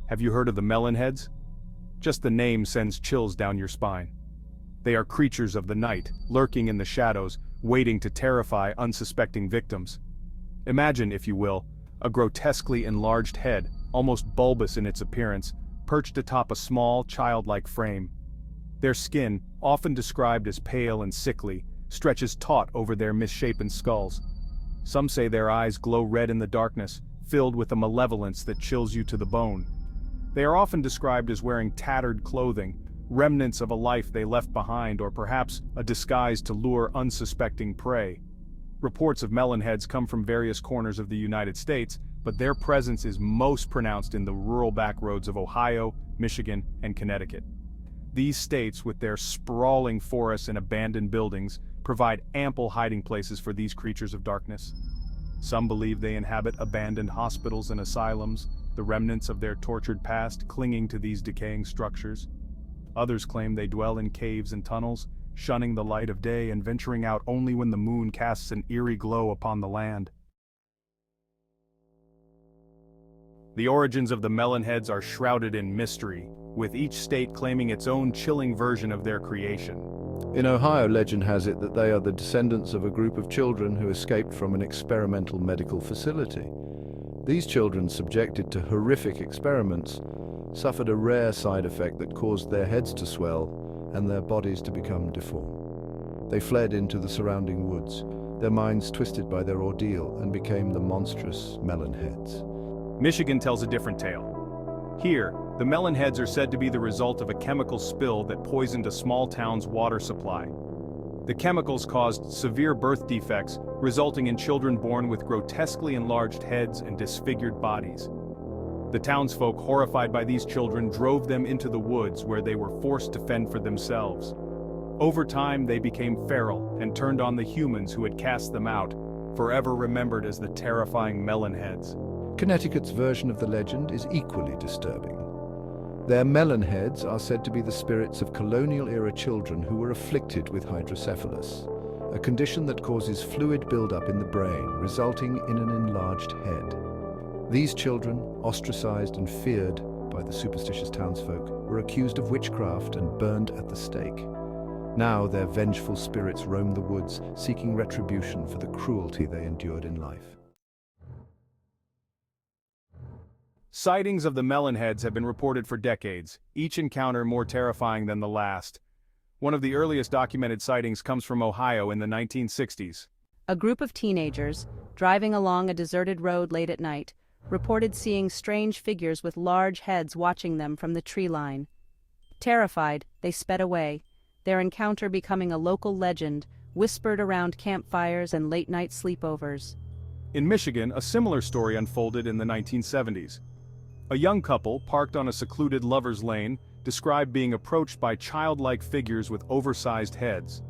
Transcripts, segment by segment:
Have you heard of the Melon Heads? Just the name sends chills down your spine. They are creatures of the night, lurking in the shadows, waiting to terrify unsuspecting victims. Imagine, if you will, a grotesquely enlarged head, almost bulbous in its appearance, perched atop a small, childlike frame. Their skin, often described as pale and sickly, stretches taut over their misshapen skulls. Some say their eyes glow red in the darkness, filled with a malevolence that chills you to the bone. They are often described as wearing tattered clothing, remnants of a life they left behind, or perhaps a disguise to lure unsuspecting prey. Reports of melon heads come from various corners of the United States, but their presence is most pronounced in the rural backroads of Ohio, Michigan, and Connecticut. These states, with their sprawling forests and abandoned buildings, provide ample hiding places for these creatures of darkness. Some believe they inhabit abandoned hospitals and asylums, the remnants of their tortured past clinging to these decaying structures. Others claim they dwell in caves and tunnels, shunning the light of day and venturing out only when the moon casts an eerie glow upon the land. The origins of the melon heads are shrouded in mystery, with each state claiming its own chilling version of their creation. In Ohio, legend has it that they are the descendants of a group of children who escaped from an experimental medical facility. These children, subjected to horrific experiments, suffered a rare side effect that caused their heads to swell and their bodies to become deformed. They fled into the surrounding woods, their minds twisted by their ordeal, and became the monstrous melon heads. Michigan tells a different tale. Here, the melon heads are said to be the result of a chemical spill that poisoned a small town's water supply. The chemicals caused severe birth defects, resulting in children born with grotesquely enlarged heads and disfigured bodies. The townsfolk, horrified by these children, drove them into the woods where they were forced to fend for themselves. Over time, they became feral and turned on the humans who had cast them out, forever remembered as the terrifying melon heads. Connecticut's version of the legend is equally disturbing. Their melon heads are said to be the spirits of colonial-era children who were afflicted with hydrocephalus, a condition that causes fluid buildup in the brain, resulting in an enlarged head. These children, ostracized and feared by the superstitious townsfolk, were accused of witchcraft and burned at the stake. Now their vengeful spirits roam the woods, seeking retribution for the cruelty they endured in life. Sightings of the melon heads have been reported for decades, each encounter more terrifying than the last. One of the earliest documented sightings comes from Ohio in the 1960s. A group of teenagers, driving along a deserted road late at night, reported seeing strange figures with large heads watching them from the tree line. Terrified, they sped away, their encounter becoming a local legend, whispered around campfires and late-night sleepovers. In Michigan, a similar story unfolded in the 1970s. A young couple, parked on a secluded lover's lane, described being approached by childlike figures with oversized heads.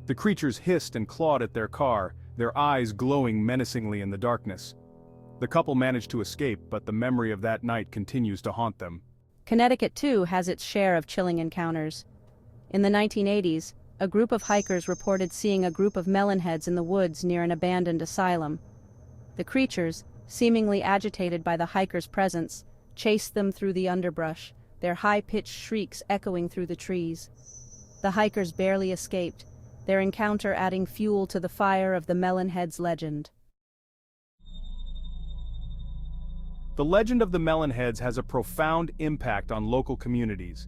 The creatures hissed and clawed at their car, their eyes glowing menacingly in the darkness. The couple managed to escape, but the memory of that night continues to haunt them. Connecticut, too, has its share of chilling encounters. In the 1980s, a group of hikers reported seeing a group of melon heads in the woods near an abandoned asylum. The creatures, seemingly agitated by the hikers' presence, chased them through the underbrush, their high-pitched shrieks echoing through the trees. The hikers barely escaped, their encounter adding fuel to the fire of the melon heads legend. The legend of the melon heads has a profound impact on local communities.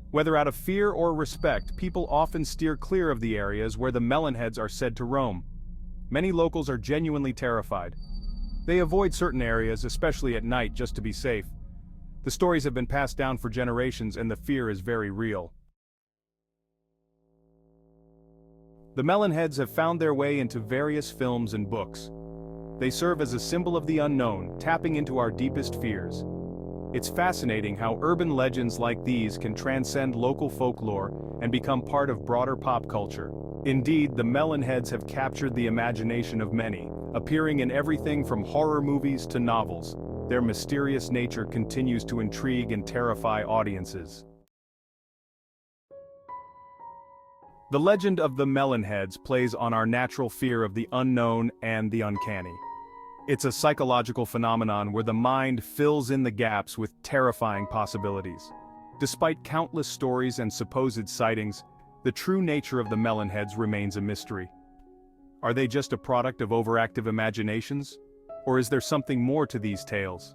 Whether out of fear or respect, people often steer clear of the areas where the melon heads are said to roam. Many locals are genuinely terrified. They avoid certain areas, especially at night, just to be safe. The stories have been passed down for generations, and the fear is very real. The melon heads have found their way into various films and books. They serve as a symbol of the unknown, tapping into our deepest fears. It's fascinating how urban legends like these can transcend local folklore and become part of broader pop culture. Indeed, the melon heads have captured the imagination of many, appearing in everything from horror movies to novels. Their mysterious nature continues to intrigue and terrify audiences. The legend of the melon heads plays on our natural fear of the unknown and the uncanny. It's a psychological phenomenon where the mind fills in the gaps with terrifying possibilities. Despite countless stories and supposed sightings, the true nature of the Melon Heads remains a mystery. Are they just a product of overactive imaginations? Or is there something more to these tales?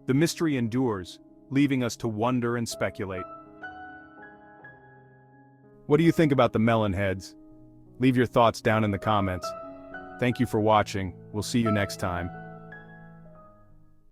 The mystery endures, leaving us to wonder and speculate. What do you think about the Melon Heads? Leave your thoughts down in the comments. Thank you for watching. We'll see you next time.